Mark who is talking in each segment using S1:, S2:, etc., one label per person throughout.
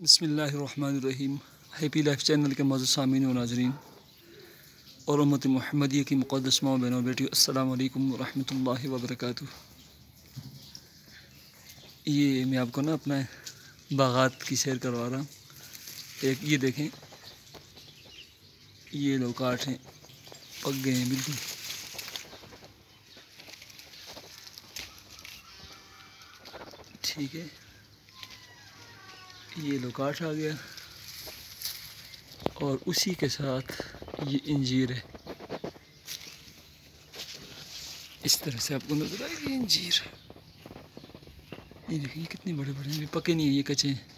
S1: बिस्मिल्लाहिर्रहमानिर्रहीम। Happy life channel के मौजूद सामीन व नाज़रीन और उम्मत मुहम्मदिया की मुक़द्दस माँ बहनों बेटियों, अस्सलामु अलैकुम व रहमतुल्लाहि व बरकातुहू। ये मैं आपको ना अपना बागात की सैर करवा रहा हूँ। एक ये देखें, ये लोग काट हैं, पक गए हैं बिल्कुल। ठीक है, ये लो काट आ गया और उसी के साथ ये इंजीर है। इस तरह से आपको नजर आएगी इंजीर। ये देखिए कितने बड़े बड़े हैं, पके नहीं है, ये कच्चे हैं।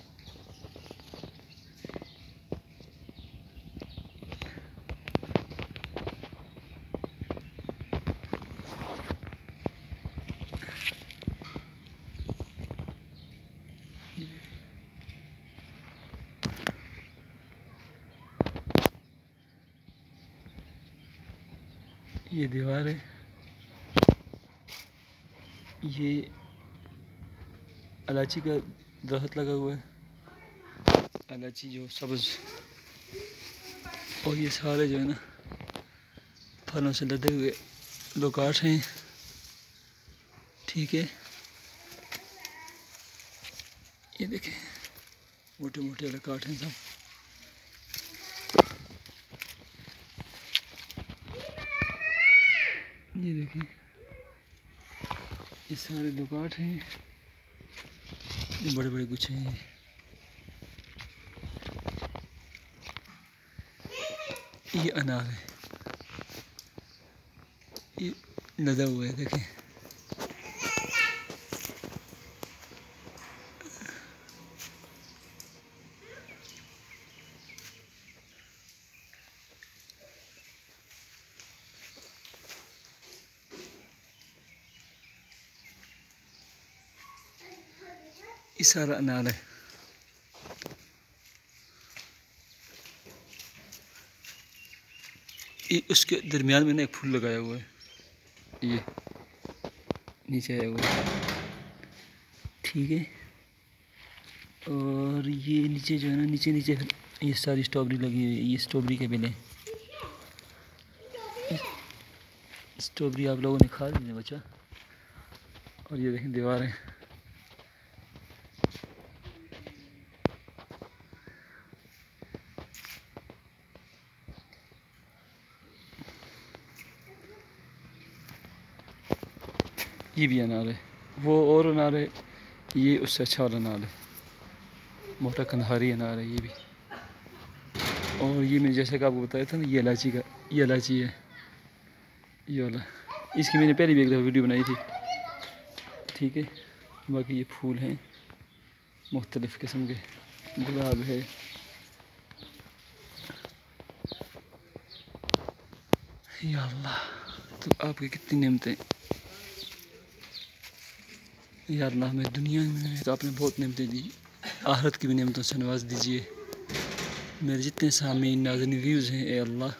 S1: ये दीवार है, ये इलायची का दरख्त लगा हुआ है, इलायची जो सब्ज़, और ये सारे जो है ना फलों से लदे हुए लोकाट हैं। ठीक है, ये देखें मोटे मोटे लोकाट हैं सब। ये देखिए ये सारे लोकाट हैं, ये बड़े बड़े गुच्छे हैं। ये अनार है, ये लदा हुआ है, देखें। ये सारा अनार है। ये उसके दरमियान में ना एक फूल लगाया हुआ है, ये नीचे आया हुआ है। ठीक है, और ये नीचे जो है ना, नीचे नीचे ये सारी स्ट्रॉबेरी लगी हुई है। ये स्ट्रॉबेरी के बेले, स्ट्रॉबेरी आप लोगों ने खा ली है बच्चा। और ये देखें दीवारें, ये भी अनार है, वो और अनार है, ये उससे अच्छा वाला अनार है, मोटा कंधारी अनार है ये भी। और ये मैं जैसे कि आपको बताया था ना, ये इलायची का, ये इलायची है ये वाला। इसकी मैंने पहले भी एक दफ़ा वीडियो बनाई थी। ठीक है, बाकी ये फूल हैं मुख्तलिफ़ किस्म के, गुलाब है। या अल्लाह, तो आपकी कितनी नेमतें। या अल्लाह, हमें दुनिया में तो आपने बहुत नेमतें दी, आखिरत की भी नेमतों से नवाज दीजिए। मेरे जितने सामीन नाज़रीन व्यूज़ हैं, ए अल्लाह,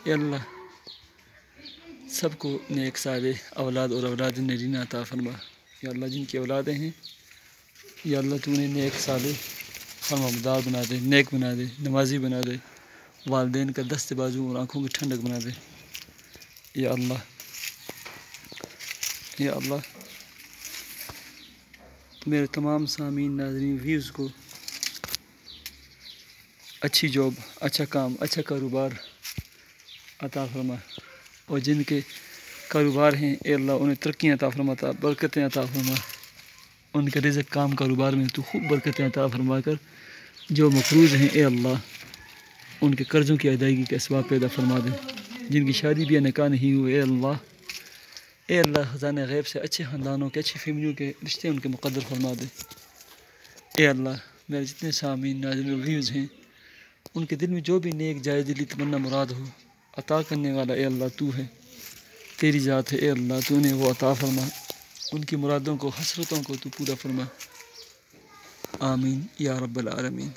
S1: ए अल्लाह सबको नेक साले औलाद और औलाद नरीना अता फरमा। या अल्लाह, जिनकी औलादें हैं, या अल्लाह तू उन्हें नेक साले फरमाबरदार बना दे, नेक बना दे, नमाजी बना दे, वालिदैन का दस्त बाजू और आँखों की ठंडक बना दे। या अल्लाह, या अल्लाह मेरे तमाम सामीन नाज़रीन व्यूज़ को अच्छी जॉब, अच्छा काम, अच्छा कारोबार अता फरमा। और जिनके कारोबार हैं, ए अल्लाह उन्हें तरक्कियाँ अता फरमाता, बरकतें अता फरमा। उनके रिज़्क़ काम कारोबार में तो खूब बरकतें अता फरमा कर, जो मक़रूज़ हैं ए अल्लाह उनके कर्ज़ों की अदायगी के असबाब पैदा फरमा दे। जिनकी शादी भी निकाह नहीं हुए, ए अल्लाह, ए अल्लाह ख़ज़ाने ग़ैब से अच्छे ख़ानदानों के, अच्छी फैमिलियों के रिश्ते उनके मुक़द्दर फरमा दे। ए अल्लाह, मेरे जितने सामीन नाज़रीन व्यूज़ हैं, उनके दिल में जो भी नेक जायज़ दिली तमन्ना मुराद हो, अता करने वाला ए अल्लाह तू है, तेरी ज़ात है। ए अल्लाह, तू उन्हें वो अता फरमा, उनकी मुरादों को, हसरतों को तू पूरा फरमा। आमीन या रब्बल आलमीन।